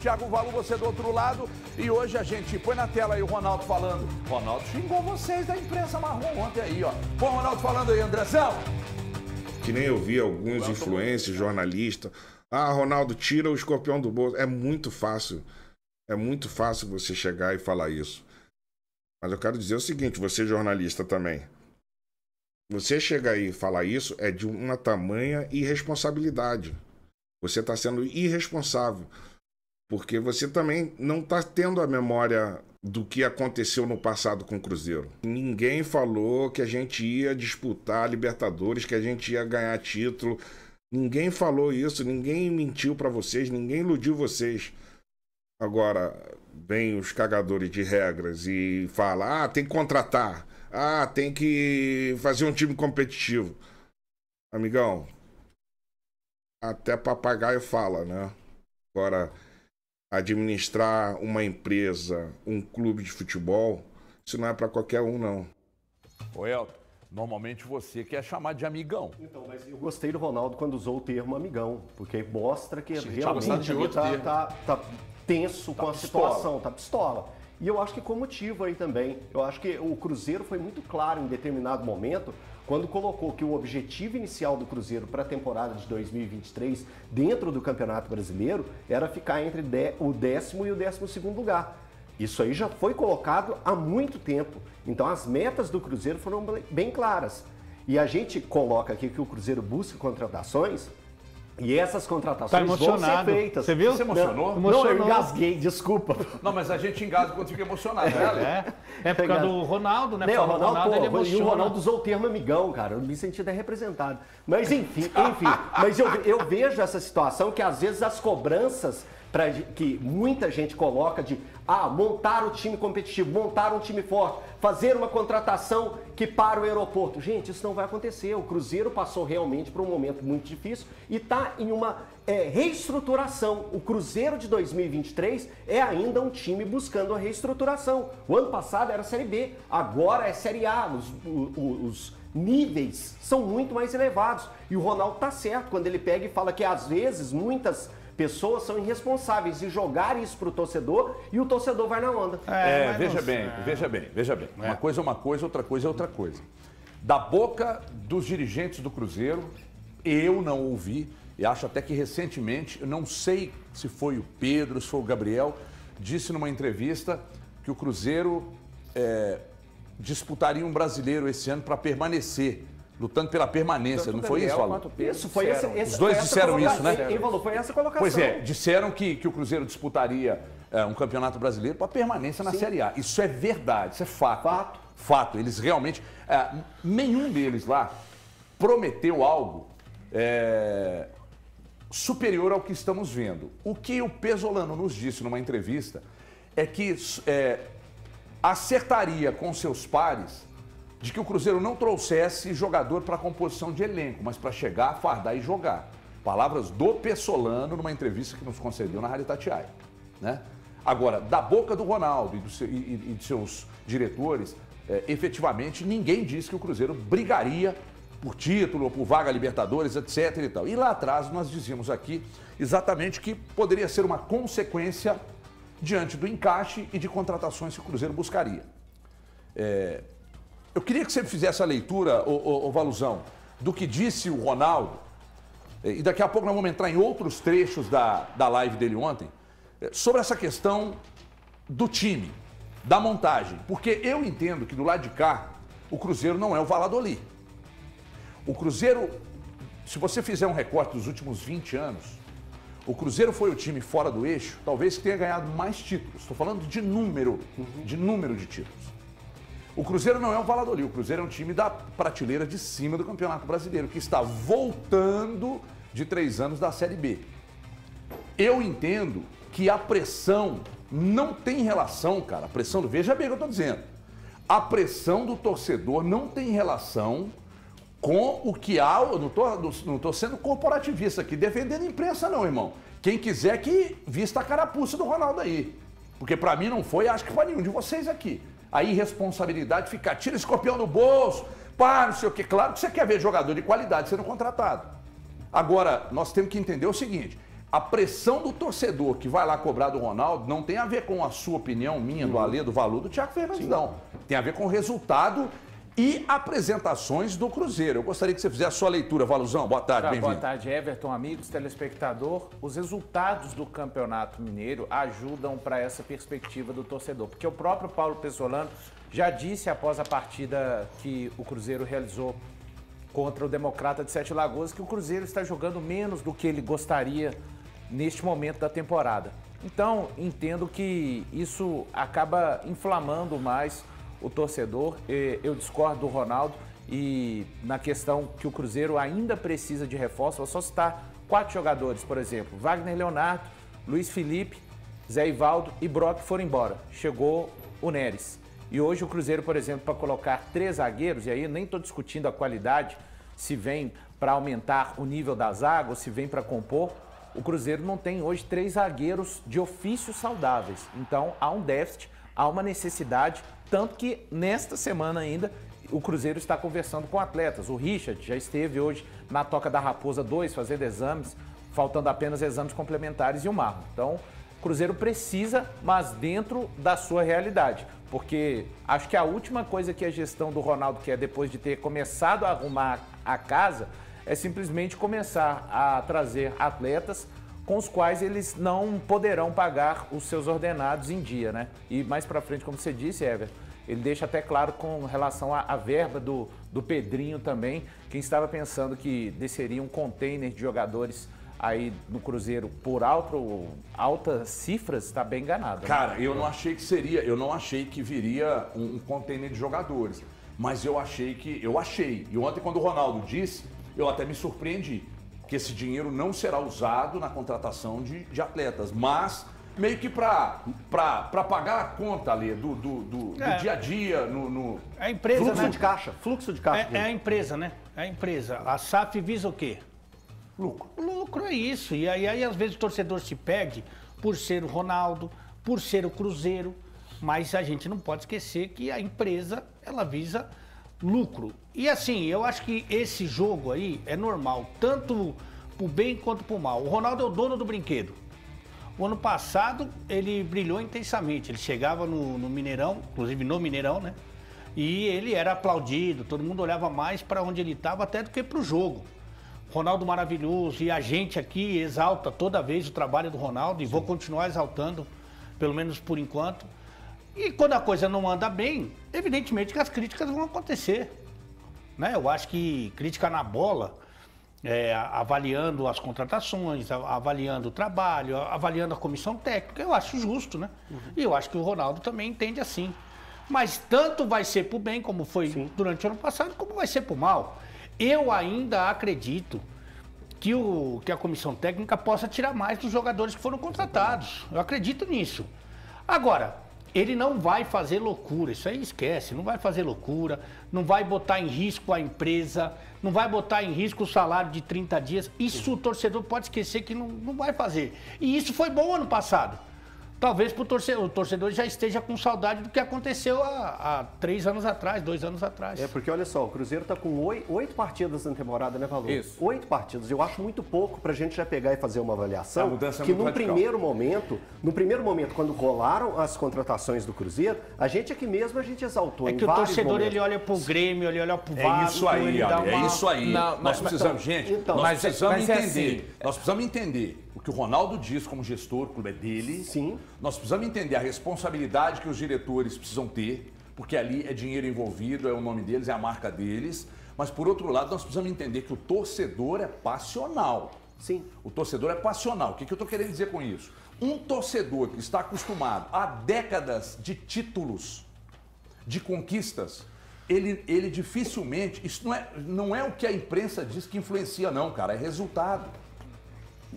Thiago Valu, você do outro lado. E hoje a gente põe na tela aí o Ronaldo falando. Ronaldo xingou vocês da imprensa marrom ontem aí, ó. Põe o Ronaldo falando aí, Andrezão. Que nem eu vi alguns influencers, jornalistas. Ah, Ronaldo, tira o escorpião do bolso. É muito fácil. É muito fácil você chegar e falar isso. Mas eu quero dizer o seguinte, você jornalista também. Você chegar aí e falar isso é de uma tamanha irresponsabilidade. Você está sendo irresponsável. Porque você também não está tendo a memória do que aconteceu no passado com o Cruzeiro. Ninguém falou que a gente ia disputar a Libertadores, que a gente ia ganhar título. Ninguém falou isso, ninguém mentiu para vocês, ninguém iludiu vocês. Agora, vem os cagadores de regras e fala, ah, tem que contratar, ah, tem que fazer um time competitivo. Amigão, até papagaio fala, né? Agora, administrar uma empresa, um clube de futebol, isso não é para qualquer um, não. Ô, Elton, normalmente você quer chamar de amigão. Então, mas eu gostei do Ronaldo quando usou o termo amigão, porque mostra que Sim, realmente ele tá tenso com a situação, tá pistola. E eu acho que com motivo aí também. Eu acho que o Cruzeiro foi muito claro em determinado momento, quando colocou que o objetivo inicial do Cruzeiro para a temporada de 2023, dentro do Campeonato Brasileiro, era ficar entre o 10º e o 12º lugar. Isso aí já foi colocado há muito tempo. Então as metas do Cruzeiro foram bem claras. E a gente coloca aqui que o Cruzeiro busca contratações, e essas contratações vão ser feitas. Você viu? Você emocionou? Não, eu engasguei, desculpa. Não, mas a gente engasga quando fica emocionado, né? É por causa do Ronaldo, né? O Ronaldo, ele e emociona. o Ronaldo usou o termo amigão, cara. Eu me senti até representado. Mas enfim. Mas eu vejo essa situação que às vezes as cobranças que muita gente coloca de montar o time competitivo, montar um time forte, fazer uma contratação que para o aeroporto. Gente, isso não vai acontecer. O Cruzeiro passou realmente por um momento muito difícil e está em uma reestruturação. O Cruzeiro de 2023 é ainda um time buscando a reestruturação. O ano passado era a Série B, agora é Série A. Os níveis são muito mais elevados. E o Ronaldo está certo quando ele pega e fala que às vezes muitas pessoas são irresponsáveis de jogar isso para o torcedor e o torcedor vai na onda. Veja bem. Uma coisa é uma coisa, outra coisa é outra coisa. Da boca dos dirigentes do Cruzeiro, eu não ouvi, e acho até que recentemente, eu não sei se foi o Pedro, se foi o Gabriel, disse numa entrevista que o Cruzeiro disputaria um brasileiro esse ano para permanecer. Lutando pela permanência, Tanto não foi isso, Valu? Isso, foi esse. Os dois disseram isso, né? Foi essa colocação. Pois é, disseram que o Cruzeiro disputaria um campeonato brasileiro para permanência na Série A. Isso é verdade, isso é fato. Fato. Eles realmente... nenhum deles lá prometeu algo superior ao que estamos vendo. O que o Pesolano nos disse numa entrevista é que acertaria com seus pares de que o Cruzeiro não trouxesse jogador para a composição de elenco, mas para chegar, fardar e jogar. Palavras do Pesolano numa entrevista que nos concedeu na Rádio Itatiaia, né? Agora, da boca do Ronaldo e de seus diretores, efetivamente ninguém disse que o Cruzeiro brigaria por título ou por vaga Libertadores, etc. e tal. E lá atrás nós dizíamos aqui exatamente que poderia ser uma consequência diante do encaixe e de contratações que o Cruzeiro buscaria. Eu queria que você fizesse a leitura, ô Valuzão, do que disse o Ronaldo, e daqui a pouco nós vamos entrar em outros trechos da live dele ontem, sobre essa questão do time, da montagem. Porque eu entendo que do lado de cá, o Cruzeiro não é o Valladolid. O Cruzeiro, se você fizer um recorte dos últimos 20 anos, o Cruzeiro foi o time fora do eixo, talvez que tenha ganhado mais títulos. Estou falando de número de títulos. O Cruzeiro não é um Valladolid, o Cruzeiro é um time da prateleira de cima do Campeonato Brasileiro, que está voltando de 3 anos da Série B. Eu entendo que a pressão não tem relação, cara, a pressão veja bem o que eu estou dizendo, a pressão do torcedor não tem relação com o que há, eu não estou sendo corporativista aqui, defendendo a imprensa não, irmão. Quem quiser que vista a carapuça do Ronaldo aí, porque para mim não foi, acho que para nenhum de vocês aqui. A irresponsabilidade ficar, tira esse escorpião do bolso, não sei o quê. Claro que você quer ver jogador de qualidade sendo contratado. Agora, nós temos que entender o seguinte, A pressão do torcedor que vai lá cobrar do Ronaldo não tem a ver com a sua opinião, minha, do Alê, do Valu, do Thiago Fernandes, não. Tem a ver com o resultado e apresentações do Cruzeiro. Eu gostaria que você fizesse a sua leitura. Valuzão, boa tarde, bem-vindo. Boa tarde, Everton, amigos, telespectador. Os resultados do Campeonato Mineiro ajudam para essa perspectiva do torcedor, porque o próprio Paulo Pessolano já disse após a partida que o Cruzeiro realizou contra o Democrata de Sete Lagoas que o Cruzeiro está jogando menos do que ele gostaria neste momento da temporada. Então, entendo que isso acaba inflamando mais o torcedor. Eu discordo do Ronaldo e na questão que o Cruzeiro ainda precisa de reforço. Vou só citar 4 jogadores, por exemplo. Wagner Leonardo, Luiz Felipe, Zé Ivaldo e Brock foram embora. Chegou o Neres. E hoje o Cruzeiro, por exemplo, para colocar 3 zagueiros, e aí eu nem estou discutindo a qualidade, se vem para aumentar o nível da zaga ou se vem para compor, o Cruzeiro não tem hoje 3 zagueiros de ofício saudáveis. Então há um déficit, há uma necessidade, tanto que nesta semana ainda o Cruzeiro está conversando com atletas. O Richard já esteve hoje na Toca da Raposa 2 fazendo exames, faltando apenas exames complementares e o Marlon. Então o Cruzeiro precisa, mas dentro da sua realidade. Porque acho que a última coisa que a gestão do Ronaldo quer, depois de ter começado a arrumar a casa, é simplesmente começar a trazer atletas com os quais eles não poderão pagar os seus ordenados em dia, né? E mais pra frente, como você disse, Everton, ele deixa até claro com relação à verba do Pedrinho também. Quem estava pensando que desceria um container de jogadores aí no Cruzeiro por altas cifras, está bem enganado. Né? Cara, eu não achei que viria um container de jogadores, mas eu achei. E ontem quando o Ronaldo disse, eu até me surpreendi, que esse dinheiro não será usado na contratação de atletas, mas meio que para pagar a conta ali do dia a dia, no a empresa, fluxo, né? de caixa, fluxo de caixa. É a empresa, né? É a empresa. A SAF visa o quê? lucro. Lucro é isso. E aí às vezes o torcedor se perde por ser o Ronaldo, por ser o Cruzeiro, mas a gente não pode esquecer que a empresa, ela visa lucro. E assim, eu acho que esse jogo aí é normal, tanto pro bem quanto pro mal. O Ronaldo é o dono do brinquedo. O ano passado ele brilhou intensamente, ele chegava no Mineirão, inclusive no Mineirão, né? E ele era aplaudido, todo mundo olhava mais para onde ele estava até do que para o jogo. Ronaldo maravilhoso, e a gente aqui exalta toda vez o trabalho do Ronaldo, e vou continuar exaltando, pelo menos por enquanto. E quando a coisa não anda bem, evidentemente que as críticas vão acontecer. Né? Eu acho que crítica na bola, avaliando as contratações, avaliando o trabalho, avaliando a comissão técnica, eu acho justo, né? E eu acho que o Ronaldo também entende assim. Mas tanto vai ser pro bem, como foi durante o ano passado, como vai ser pro mal. Eu ainda acredito que a comissão técnica possa tirar mais dos jogadores que foram contratados. Eu acredito nisso. Agora, ele não vai fazer loucura, isso aí esquece, não vai fazer loucura, não vai botar em risco a empresa, não vai botar em risco o salário de 30 dias. Isso o torcedor pode esquecer que não vai fazer. E isso foi bom ano passado. Talvez o torcedor já esteja com saudade do que aconteceu há 3 anos atrás, 2 anos atrás. Porque olha só, o Cruzeiro está com 8 partidas na temporada, né, Valor? Isso. 8 partidas. Eu acho muito pouco para a gente já pegar e fazer uma avaliação. A mudança é que muito radical. no primeiro momento, quando rolaram as contratações do Cruzeiro, a gente aqui mesmo, a gente exaltou. É que o torcedor, ele olha pro Grêmio, ele olha pro Vasco. É isso aí, ele dá uma... é isso aí. Não, nós precisamos, gente, nós precisamos entender. Assim, nós precisamos entender o que o Ronaldo diz como gestor, o clube é dele. Sim. Nós precisamos entender a responsabilidade que os diretores precisam ter, porque ali é dinheiro envolvido, é o nome deles, é a marca deles. Mas, por outro lado, nós precisamos entender que o torcedor é passional. Sim. O torcedor é passional. O que eu estou querendo dizer com isso? Um torcedor que está acostumado a décadas de títulos, de conquistas, ele dificilmente... Isso não é o que a imprensa diz que influencia, não, cara. É resultado.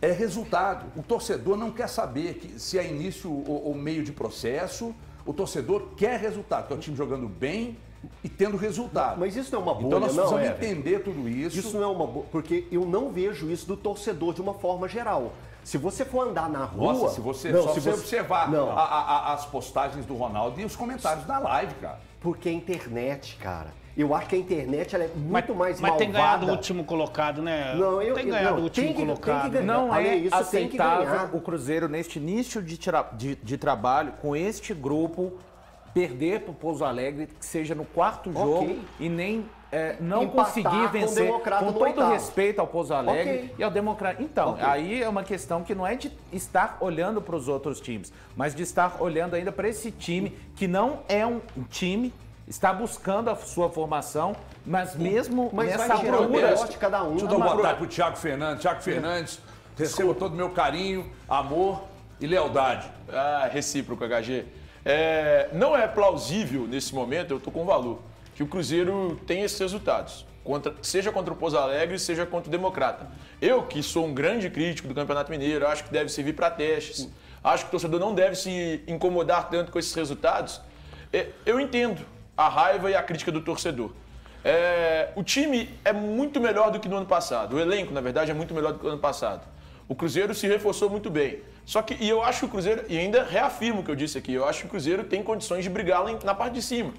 É resultado. O torcedor não quer saber se é início ou meio de processo. O torcedor quer resultado, que é o time jogando bem e tendo resultado. Mas isso não é uma bolha, então nós precisamos não, entender tudo isso. Isso não é uma bolha, porque eu não vejo isso do torcedor de uma forma geral. Se você for andar na rua... Nossa, se você observar as postagens do Ronaldo e os comentários da live, cara. Porque a internet, cara, Eu acho que a internet ela é muito mais Mas malvada. tem ganhado o último colocado, né? Não, tem ganhado o último colocado. ganhar. Não Ale, é isso tem que aceitável ganhar. o Cruzeiro, neste início de trabalho, com este grupo, perder para o Pouso Alegre, que seja no quarto jogo e nem não Empatar conseguir com o vencer, Democrata com no todo oitavo. respeito ao Pouso Alegre Ok. e ao Democrata. Então, Ok. aí é uma questão que não é de estar olhando para os outros times, mas de estar olhando ainda para esse time, que não é um time, está buscando a sua formação, mas mesmo Mas nessa vai gerar um altura... negócio de cada um. Deixa eu dar uma boa tarde pro Thiago Fernandes. Thiago Fernandes, receba todo o meu carinho, amor e lealdade. Ah, recíproco, HG. Não é plausível nesse momento, eu tô com valor, que o Cruzeiro tenha esses resultados. Seja contra o Pouso Alegre, seja contra o Democrata. Eu, que sou um grande crítico do Campeonato Mineiro, acho que deve servir para testes. Acho que o torcedor não deve se incomodar tanto com esses resultados. Eu entendo a raiva e a crítica do torcedor. O time é muito melhor do que no ano passado. O elenco, na verdade, é muito melhor do que no ano passado. O Cruzeiro se reforçou muito bem. Só que, e eu acho que o Cruzeiro, e ainda reafirmo o que eu disse aqui, eu acho que o Cruzeiro tem condições de brigar lá na parte de cima.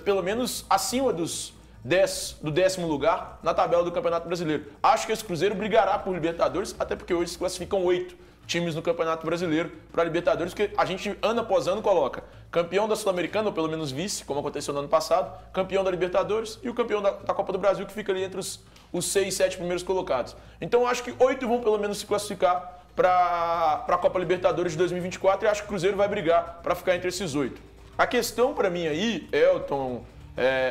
Pelo menos acima do 10º lugar na tabela do Campeonato Brasileiro. Acho que esse Cruzeiro brigará por Libertadores, até porque hoje se classificam 8 times no Campeonato Brasileiro para Libertadores, porque a gente, ano após ano, coloca campeão da Sul-Americana, ou pelo menos vice, como aconteceu no ano passado, campeão da Libertadores e o campeão da Copa do Brasil, que fica ali entre os 6, 7 primeiros colocados. Então, acho que 8 vão pelo menos se classificar para a Copa Libertadores de 2024 e acho que o Cruzeiro vai brigar para ficar entre esses 8. A questão para mim aí, Elton,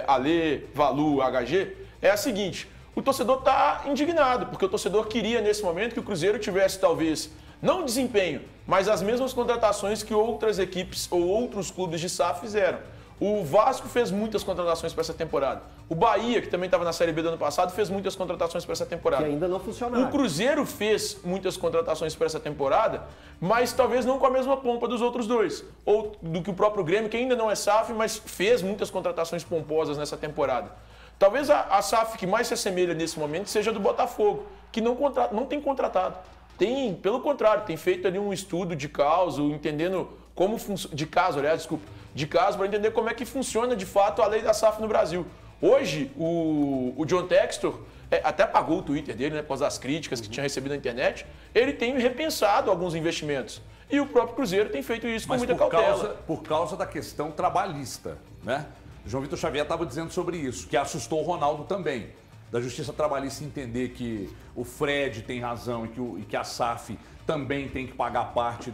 Ale, Valu, HG, é a seguinte: o torcedor está indignado, porque o torcedor queria nesse momento que o Cruzeiro tivesse talvez não desempenho, mas as mesmas contratações que outras equipes ou outros clubes de SAF fizeram. O Vasco fez muitas contratações para essa temporada. O Bahia, que também estava na Série B do ano passado, fez muitas contratações para essa temporada. Que ainda não funcionaram. O Cruzeiro fez muitas contratações para essa temporada, mas talvez não com a mesma pompa dos outros dois. Ou do que o próprio Grêmio, que ainda não é SAF, mas fez muitas contratações pomposas nessa temporada. Talvez a SAF que mais se assemelha nesse momento seja a do Botafogo, que não tem contratado. Pelo contrário, tem feito ali um estudo de caso, entendendo como funciona. De caso, para entender como é que funciona de fato a lei da SAF no Brasil. Hoje, o John Textor até apagou o Twitter dele, né, por causa das críticas que tinha recebido na internet. Ele tem repensado alguns investimentos. E o próprio Cruzeiro tem feito isso com muita cautela. Por causa da questão trabalhista, né? João Vitor Xavier estava dizendo sobre isso, que assustou o Ronaldo também. Da Justiça Trabalhista entender que o Fred tem razão e que a SAF também tem que pagar parte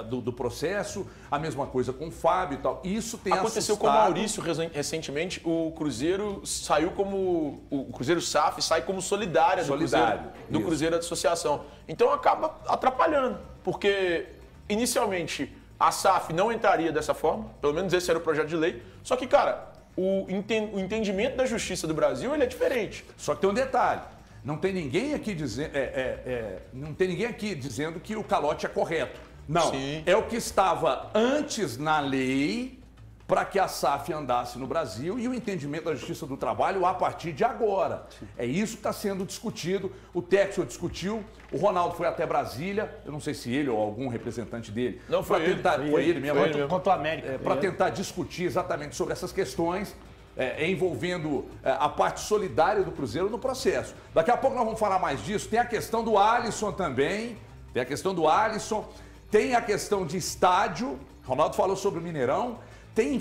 do processo. A mesma coisa com o Fábio e tal. Isso tem Aconteceu assustado. com o Maurício recentemente. O Cruzeiro saiu como... O Cruzeiro SAF sai como solidária do Cruzeiro de Associação. Então acaba atrapalhando, porque inicialmente a SAF não entraria dessa forma. Pelo menos esse era o projeto de lei. Só que, cara, o entendimento da Justiça do Brasil ele é diferente. Só que tem um detalhe. Não tem ninguém aqui dizendo que o calote é correto. Não. Sim. É o que estava antes na lei para que a SAF andasse no Brasil e o entendimento da Justiça do Trabalho a partir de agora. Sim. É isso que está sendo discutido. O Textor discutiu, o Ronaldo foi até Brasília, eu não sei se ele ou algum representante dele. Não, foi ele. Foi ele mesmo. Contra o América. Para tentar discutir exatamente sobre essas questões. Envolvendo a parte solidária do Cruzeiro no processo. Daqui a pouco nós vamos falar mais disso. Tem a questão do Alisson também. Tem a questão de estádio. Ronaldo falou sobre o Mineirão. Tem